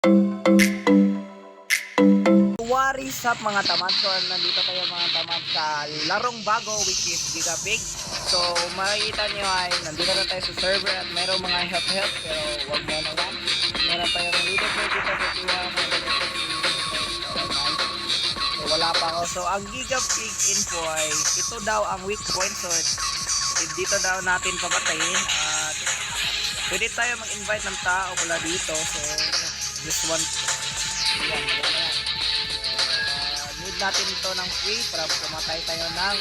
What is up mga tamad? So nandito tayo mga tamad sa larong bago which is Gigapig. So makikita nyo ay nandito na tayo sa server at merong mga help pero wag mo na lang. Meron tayong leader for dito sa so wala pa ako. So ang Gigapig info ay ito daw ang weak point, so dito daw natin papatayin at pwede tayo mag-invite ng tao pala dito. So this one yan. Need natin ito ng free para pumatay tayo ng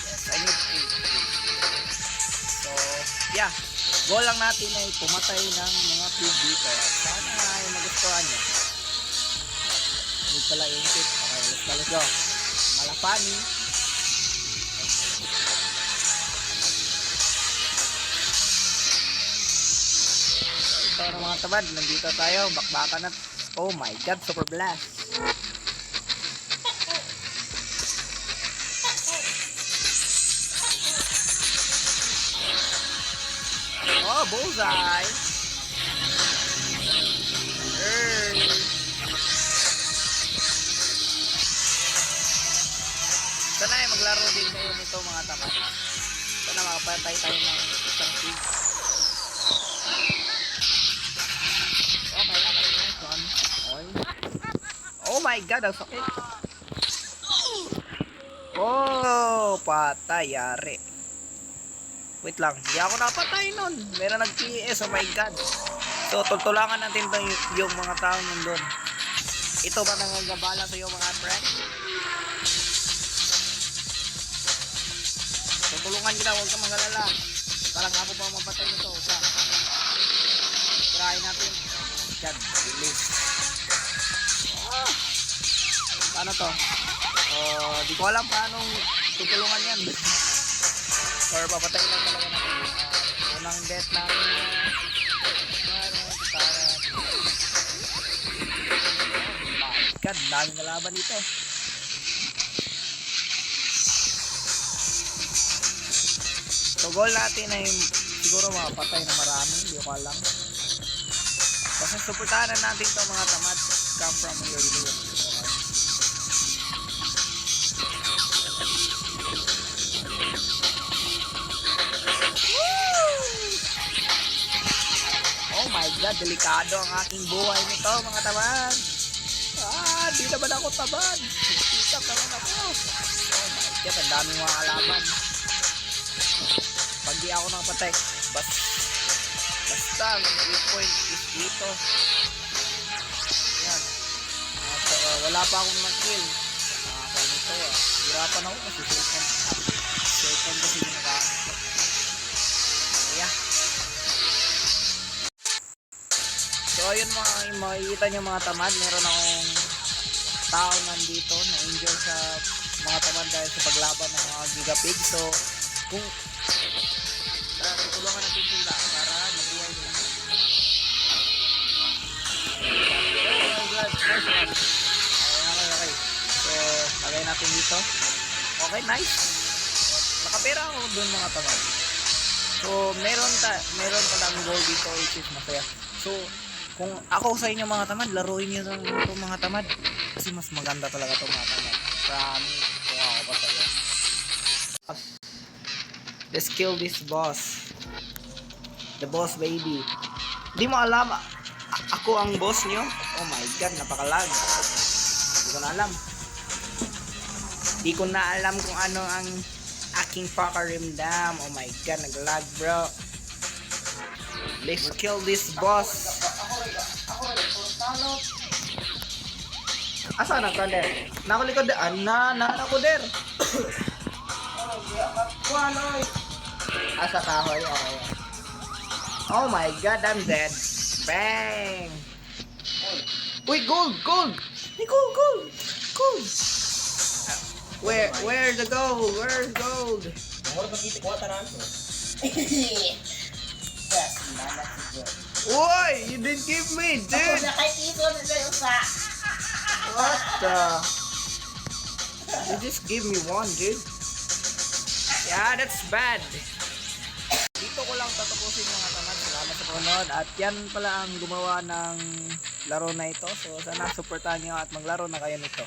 yes, I need free. So yeah, goal lang natin ay pumatay ng mga pig dito at sana ay magustuhan nyo. Need pala yung tip. Okay, let's go. Malapani. So ito mga tabad, nandito tayo, bakbakan at oh my god, super blast. Oh, bullseye. Sana ay maglaro din kayo nito mga tamad. Sana makapatay tayo ng isang pig. Okay, nice one. Oh my god, ang sakit. Oh, patay, yari. Wait lang, hindi ako napatay nun. Meron nag-PS, oh my god. So, tutulangan natin to yung mga tao nandun. Ito ba nangagabala sa iyo mga friend? Tutulungan kita, huwag ka magalala. Parang ako pa mapatay nito. Try natin. God, release. Paano to? Di ko alam paano tutulungan yan. Or papatay lang talaga natin. Unang death natin. God, daming kalaban dito. So goal natin ay siguro makapatay na marami. Hindi ko alam. Basta supportahan natin itong mga tamad. Come from your village. Oh my god, delikado ang aking buhay nito mga tamad. Di naman ako tamad. Sikap naman ako. Oh my god, ang daming mga kalaban. Pag di ako nakapatay, basta ang weak point is dito. Yan. At wala pa akong mag-kill. Kaya nito hirapan ako kasi second kasi ginagamit ko. Kaya so ayun makikita nyo mga tamad, meron akong tao nandito na injure sa mga tamad dahil sa paglaban ng mga Gigapig. So kung tutulungan natin sila para mabuhay nila. Okay. So lagay natin dito. Okay, nice. Nakapera ako dun mga tamad. So meron palang goal dito which is masaya. So kung ako sa inyo mga tamad, laruin nyo itong mga tamad kasi mas maganda talaga itong mga tamad. Promise, kung ako pa sa'yo. Let's kill this boss. The boss baby. Di mo alam ako ang boss nyo? Oh my god, napakalag. Di ko na alam. Di ko na alam kung ano ang aking pakarimdam. Oh my god, naglag bro. Let's kill this boss. Asa na ka der? Nakulikod der. Ako der. Asa kahoy. Okay. Oh my god, I'm dead. Bang. Uy, gold. Hey, gold. Where's the gold? Where's gold? Uy, you didn't give me, dude. What the? You just give me one, dude. Yeah, that's bad. Dito ko lang tatapusin mga tamad. Salamat sa Unod. At yan pala ang gumawa ng laro na ito. So sana supportahan nyo at maglaro na kayo nito.